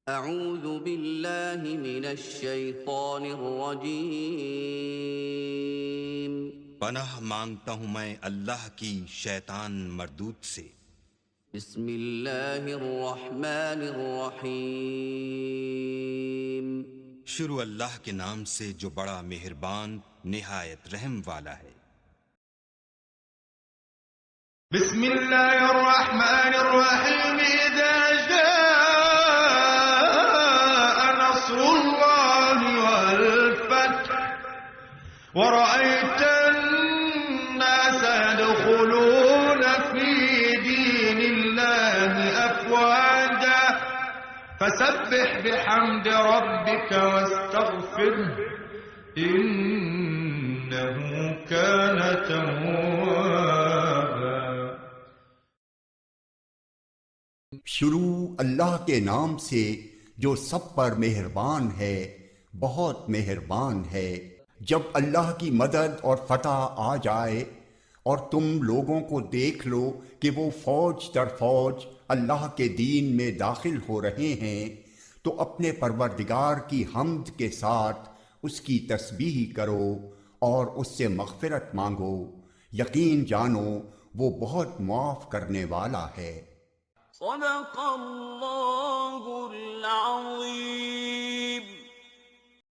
اعوذ باللہ من الشیطان الرجیم پناہ مانگتا ہوں میں اللہ کی شیطان مردود سے۔ بسم اللہ الرحمن الرحیم شروع اللہ کے نام سے جو بڑا مہربان نہایت رحم والا ہے۔ بسم اللہ الرحمن الرحیم اذا جاء نصر اللہ والفتح ورأيت الناس يدخلون في دين الله أفواجا فسبح بحمد ربك واستغفره إنه كان توابا۔ شروع اللہ کے نام سے جو سب پر مہربان ہے، بہت مہربان ہے۔ جب اللہ کی مدد اور فتح آ جائے اور تم لوگوں کو دیکھ لو کہ وہ فوج در فوج اللہ کے دین میں داخل ہو رہے ہیں، تو اپنے پروردگار کی حمد کے ساتھ اس کی تسبیح کرو اور اس سے مغفرت مانگو، یقین جانو وہ بہت معاف کرنے والا ہے۔ صدق اللہ العظیم۔